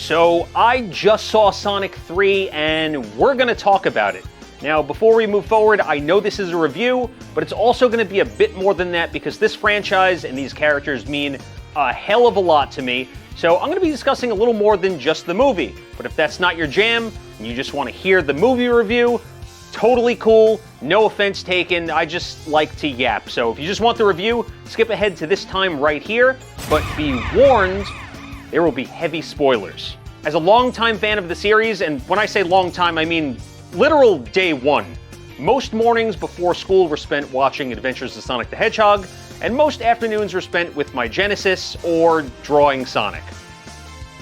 So I just saw Sonic 3 and we're going to talk about it. Now, before we move forward, I know this is a review, but it's also going to be a bit more than that because this franchise and these characters mean a hell of a lot to me. So I'm going to be discussing a little more than just the movie. But if that's not your jam and you just want to hear the movie review, totally cool, no offense taken, I just like to yap. So if you just want the review, skip ahead to this time right here, but be warned, there will be heavy spoilers. As a longtime fan of the series, and when I say long time, I mean literal day one, most mornings before school were spent watching Adventures of Sonic the Hedgehog, and most afternoons were spent with my Genesis or drawing Sonic.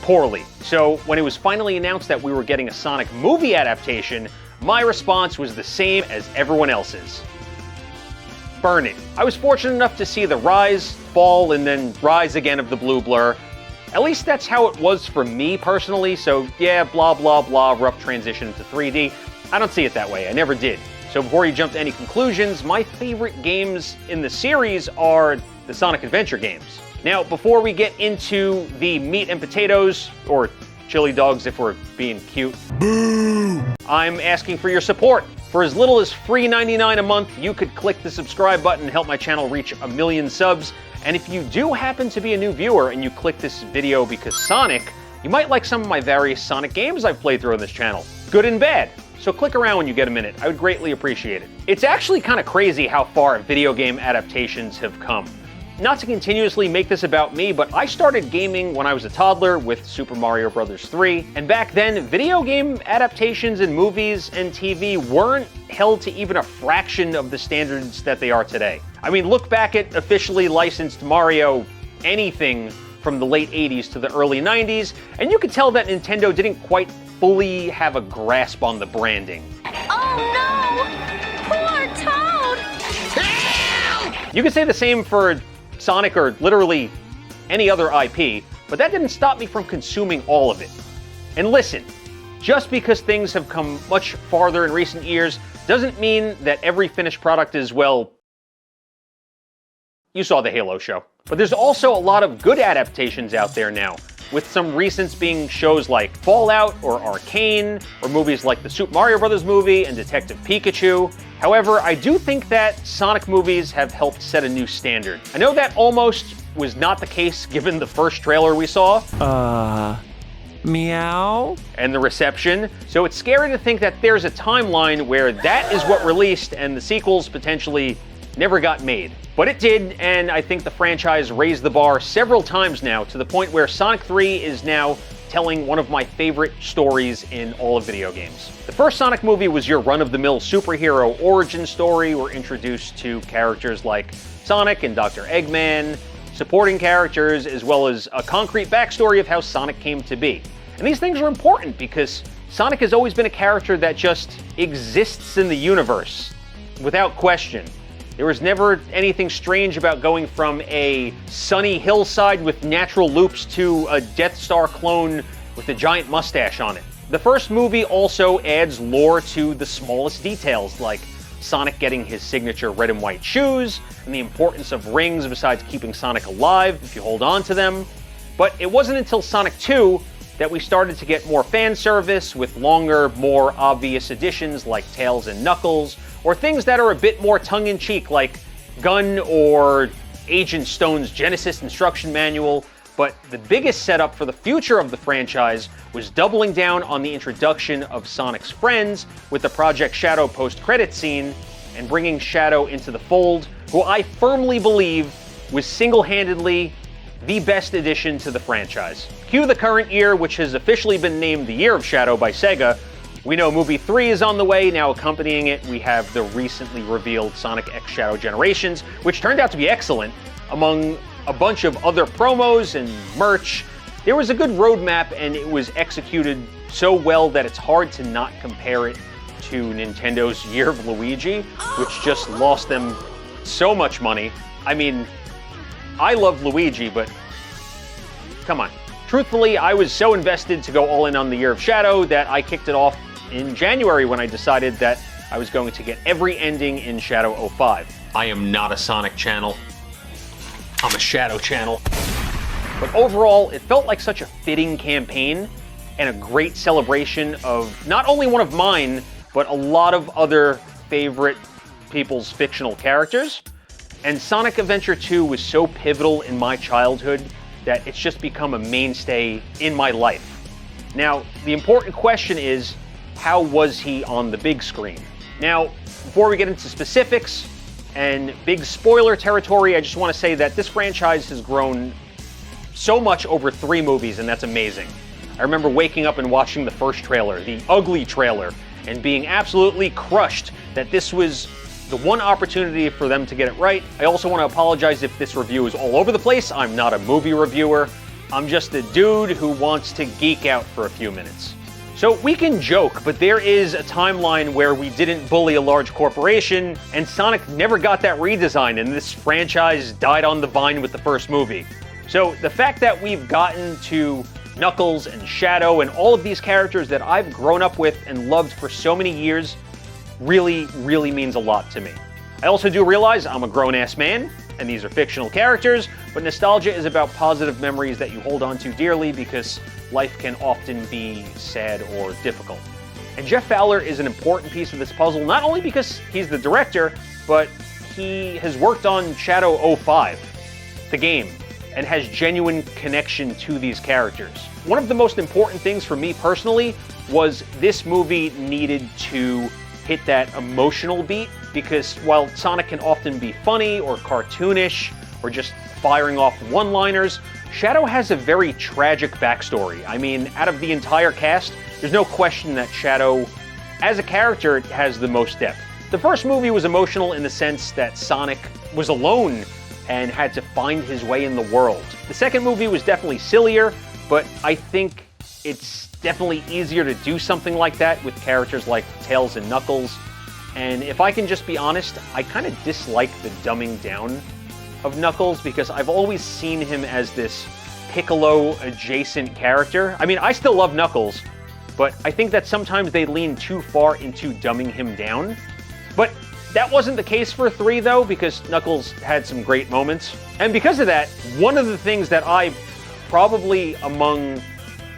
Poorly. So when it was finally announced that we were getting a Sonic movie adaptation, my response was the same as everyone else's. Burn it. I was fortunate enough to see the rise, fall, and then rise again of the blue blur. At least that's how it was for me personally, so yeah, blah blah blah, rough transition to 3D. I don't see it that way, I never did. So before you jump to any conclusions, my favorite games in the series are the Sonic Adventure games. Now, before we get into the meat and potatoes, or chili dogs if we're being cute, boo! I'm asking for your support. For as little as $3.99 a month, you could click the subscribe button and help my channel reach 1 million subs. And if you do happen to be a new viewer and you click this video because Sonic, you might like some of my various Sonic games I've played through on this channel, good and bad. So click around when you get a minute. I would greatly appreciate it. It's actually kind of crazy how far video game adaptations have come. Not to continuously make this about me, but I started gaming when I was a toddler with Super Mario Bros. 3, and back then, video game adaptations in movies and TV weren't held to even a fraction of the standards that they are today. I mean, look back at officially licensed Mario anything from the late 80s to the early 90s, and you could tell that Nintendo didn't quite fully have a grasp on the branding. Oh no! Poor Toad! Help! You could say the same for Sonic or literally any other IP, but that didn't stop me from consuming all of it. And listen, just because things have come much farther in recent years doesn't mean that every finished product is, well, you saw the Halo show. But there's also a lot of good adaptations out there now, with some recents being shows like Fallout or Arcane, or movies like the Super Mario Bros. Movie and Detective Pikachu. However, I do think that Sonic movies have helped set a new standard. I know that almost was not the case given the first trailer we saw. Meow? And the reception, so it's scary to think that there's a timeline where that is what released and the sequels potentially never got made. But it did, and I think the franchise raised the bar several times now to the point where Sonic 3 is now telling one of my favorite stories in all of video games. The first Sonic movie was your run-of-the-mill superhero origin story. We're introduced to characters like Sonic and Dr. Eggman, supporting characters, as well as a concrete backstory of how Sonic came to be. And these things are important because Sonic has always been a character that just exists in the universe, without question. There was never anything strange about going from a sunny hillside with natural loops to a Death Star clone with a giant mustache on it. The first movie also adds lore to the smallest details, like Sonic getting his signature red and white shoes, and the importance of rings besides keeping Sonic alive if you hold on to them. But it wasn't until Sonic 2 that we started to get more fan service with longer, more obvious additions like Tails and Knuckles, or things that are a bit more tongue-in-cheek like Gun or Agent Stone's Genesis instruction manual. But the biggest setup for the future of the franchise was doubling down on the introduction of Sonic's friends with the Project Shadow post-credit scene and bringing Shadow into the fold, who I firmly believe was single-handedly the best addition to the franchise. Cue the current year, which has officially been named the Year of Shadow by Sega. We know movie 3 is on the way. Now accompanying it, we have the recently revealed Sonic X Shadow Generations, which turned out to be excellent. Among a bunch of other promos and merch, there was a good roadmap and it was executed so well that it's hard to not compare it to Nintendo's Year of Luigi, which just lost them so much money. I mean, I love Luigi, but come on. Truthfully, I was so invested to go all in on the Year of Shadow that I kicked it off in January when I decided that I was going to get every ending in Shadow 05. I am not a Sonic channel. I'm a Shadow channel. But overall, it felt like such a fitting campaign and a great celebration of not only one of mine, but a lot of other favorite people's fictional characters. And Sonic Adventure 2 was so pivotal in my childhood that it's just become a mainstay in my life. Now, the important question is, how was he on the big screen? Now, before we get into specifics and big spoiler territory, I just want to say that this franchise has grown so much over 3 movies, and that's amazing. I remember waking up and watching the first trailer, the ugly trailer, and being absolutely crushed that this was the one opportunity for them to get it right. I also want to apologize if this review is all over the place. I'm not a movie reviewer. I'm just a dude who wants to geek out for a few minutes. So we can joke, but there is a timeline where we didn't bully a large corporation, and Sonic never got that redesign, and this franchise died on the vine with the first movie. So the fact that we've gotten to Knuckles and Shadow and all of these characters that I've grown up with and loved for so many years really, really means a lot to me. I also do realize I'm a grown-ass man, and these are fictional characters, but nostalgia is about positive memories that you hold on to dearly because life can often be sad or difficult. And Jeff Fowler is an important piece of this puzzle, not only because he's the director, but he has worked on Shadow 05, the game, and has genuine connection to these characters. One of the most important things for me personally was this movie needed to hit that emotional beat, because while Sonic can often be funny or cartoonish or just firing off one-liners, Shadow has a very tragic backstory. I mean, out of the entire cast, there's no question that Shadow, as a character, has the most depth. The first movie was emotional in the sense that Sonic was alone and had to find his way in the world. The second movie was definitely sillier, but I think it's definitely easier to do something like that with characters like Tails and Knuckles. And if I can just be honest, I kind of dislike the dumbing down of Knuckles because I've always seen him as this Piccolo-adjacent character. I mean, I still love Knuckles, but I think that sometimes they lean too far into dumbing him down. But that wasn't the case for 3, though, because Knuckles had some great moments. And because of that, one of the things that I probably among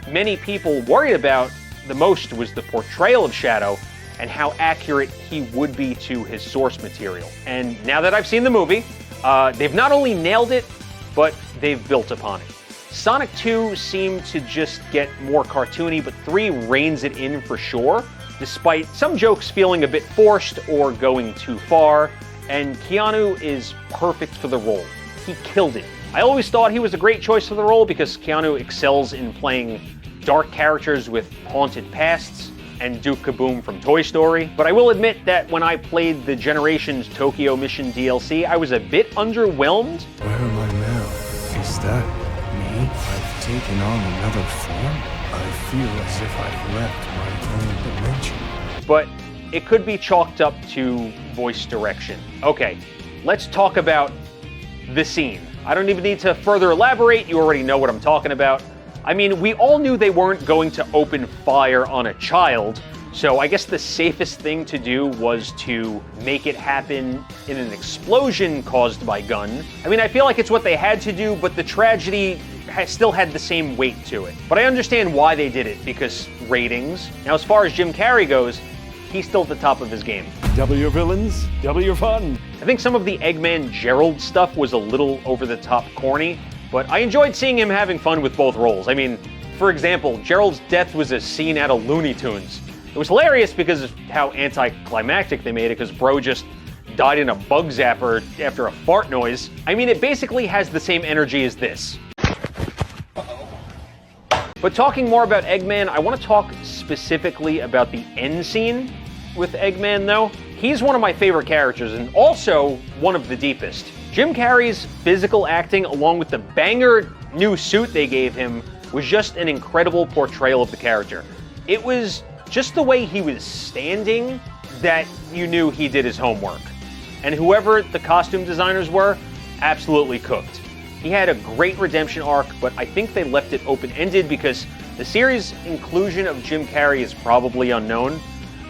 many people worried about the most was the portrayal of Shadow and how accurate he would be to his source material. And now that I've seen the movie, they've not only nailed it, but they've built upon it. Sonic 2 seemed to just get more cartoony, but 3 reins it in for sure, despite some jokes feeling a bit forced or going too far, and Keanu is perfect for the role. He killed it. I always thought he was a great choice for the role because Keanu excels in playing dark characters with haunted pasts, and Duke Kaboom from Toy Story. But I will admit that when I played the Generations Tokyo Mission DLC, I was a bit underwhelmed. Where am I now? Is that me? I've taken on another form? I feel as if I've left my own dimension. But it could be chalked up to voice direction. Okay, let's talk about the scene. I don't even need to further elaborate, you already know what I'm talking about. I mean, we all knew they weren't going to open fire on a child, so I guess the safest thing to do was to make it happen in an explosion caused by gun. I mean, I feel like it's what they had to do, but the tragedy still had the same weight to it. But I understand why they did it, because ratings. Now, as far as Jim Carrey goes, he's still at the top of his game. Double your villains, double your fun. I think some of the Eggman Gerald stuff was a little over-the-top corny, but I enjoyed seeing him having fun with both roles. I mean, for example, Gerald's death was a scene out of Looney Tunes. It was hilarious because of how anticlimactic they made it, because Bro just died in a bug zapper after a fart noise. I mean, it basically has the same energy as this. But talking more about Eggman, I want to talk specifically about the end scene with Eggman, though. He's one of my favorite characters, and also one of the deepest. Jim Carrey's physical acting, along with the banger new suit they gave him, was just an incredible portrayal of the character. It was just the way he was standing that you knew he did his homework. And whoever the costume designers were, absolutely cooked. He had a great redemption arc, but I think they left it open-ended because the series' inclusion of Jim Carrey is probably unknown.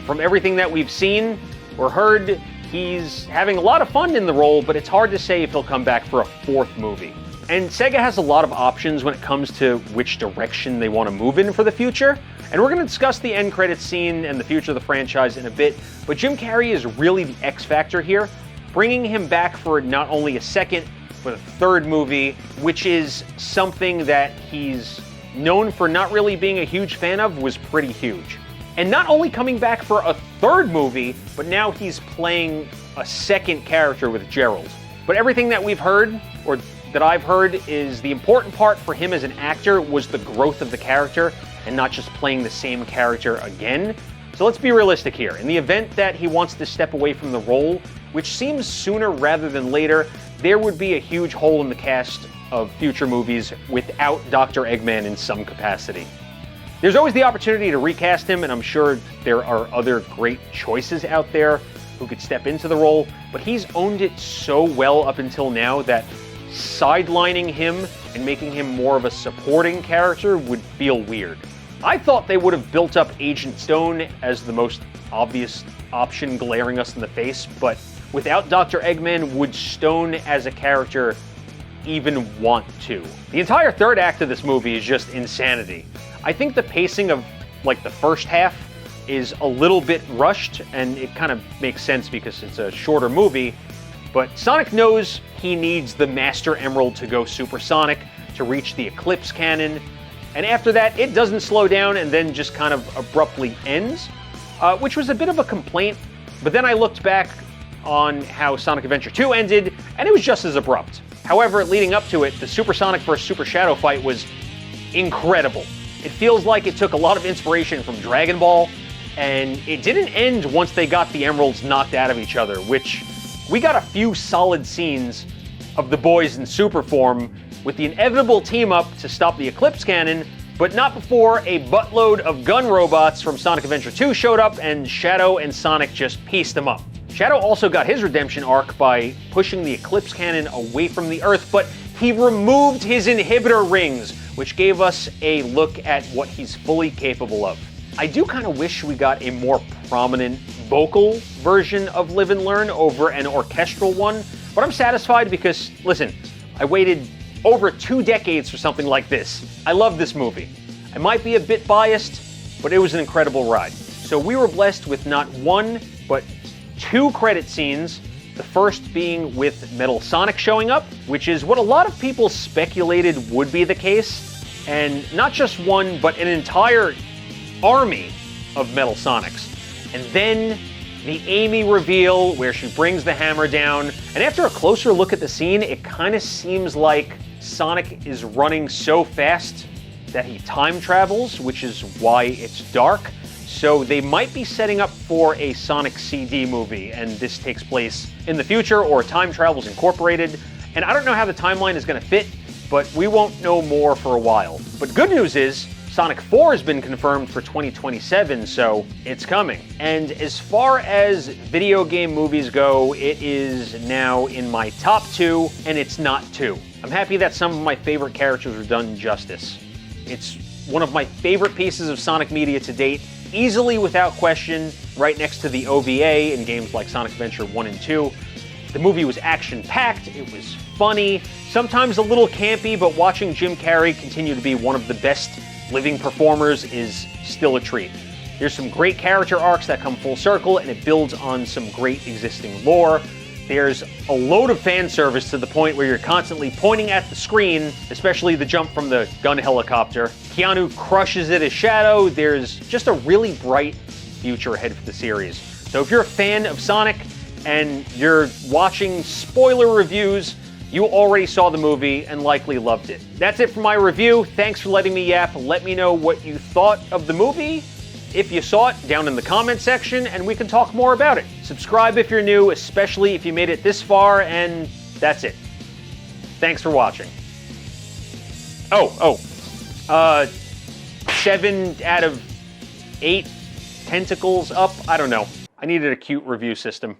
From everything that we've seen or heard, he's having a lot of fun in the role, but it's hard to say if he'll come back for a 4th movie. And Sega has a lot of options when it comes to which direction they want to move in for the future. And we're going to discuss the end credits scene and the future of the franchise in a bit, but Jim Carrey is really the X factor here, bringing him back for not only a second, but a third movie, which is something that he's known for not really being a huge fan of, was pretty huge. And not only coming back for a third movie, but now he's playing a second character with Gerald. But everything that we've heard, or that I've heard, is the important part for him as an actor was the growth of the character and not just playing the same character again. So let's be realistic here. In the event that he wants to step away from the role, which seems sooner rather than later, there would be a huge hole in the cast of future movies without Dr. Eggman in some capacity. There's always the opportunity to recast him, and I'm sure there are other great choices out there who could step into the role, but he's owned it so well up until now that sidelining him and making him more of a supporting character would feel weird. I thought they would have built up Agent Stone as the most obvious option glaring us in the face, but without Dr. Eggman, would Stone as a character even want to? The entire third act of this movie is just insanity. I think the pacing of, like, the first half is a little bit rushed, and it kind of makes sense because it's a shorter movie, but Sonic knows he needs the Master Emerald to go supersonic to reach the Eclipse Cannon, and after that, it doesn't slow down and then just kind of abruptly ends, which was a bit of a complaint, but then I looked back on how Sonic Adventure 2 ended, and it was just as abrupt. However, leading up to it, the Super Sonic vs. Super Shadow fight was incredible. It feels like it took a lot of inspiration from Dragon Ball, and it didn't end once they got the emeralds knocked out of each other, which we got a few solid scenes of the boys in super form with the inevitable team-up to stop the Eclipse Cannon, but not before a buttload of gun robots from Sonic Adventure 2 showed up and Shadow and Sonic just pieced them up. Shadow also got his redemption arc by pushing the Eclipse Cannon away from the Earth, but he removed his inhibitor rings, which gave us a look at what he's fully capable of. I do kind of wish we got a more prominent vocal version of Live and Learn over an orchestral one, but I'm satisfied because, listen, I waited over 2 decades for something like this. I love this movie. I might be a bit biased, but it was an incredible ride. So we were blessed with not one, but 2 credit scenes, the first being with Metal Sonic showing up, which is what a lot of people speculated would be the case, and not just one, but an entire army of Metal Sonics. And then the Amy reveal where she brings the hammer down, and after a closer look at the scene, it kind of seems like Sonic is running so fast that he time travels, which is why it's dark. So they might be setting up for a Sonic CD movie, and this takes place in the future, or time travel's incorporated. And I don't know how the timeline is going to fit, but we won't know more for a while. But good news is, Sonic 4 has been confirmed for 2027, so it's coming. And as far as video game movies go, it is now in my top 2, and it's not 2. I'm happy that some of my favorite characters were done justice. It's one of my favorite pieces of Sonic media to date, easily without question, right next to the OVA in games like Sonic Adventure 1 and 2. The movie was action-packed, it was funny, sometimes a little campy, but watching Jim Carrey continue to be one of the best living performers is still a treat. There's some great character arcs that come full circle, and it builds on some great existing lore. There's a load of fan service to the point where you're constantly pointing at the screen, especially the jump from the gun helicopter. Keanu crushes it as Shadow. There's just a really bright future ahead for the series. So if you're a fan of Sonic and you're watching spoiler reviews, you already saw the movie and likely loved it. That's it for my review. Thanks for letting me yap. Let me know what you thought of the movie, if you saw it, down in the comment section, and we can talk more about it. Subscribe if you're new, especially if you made it this far, and that's it. Thanks for watching. 7 out of 8 tentacles up? I don't know. I needed a cute review system.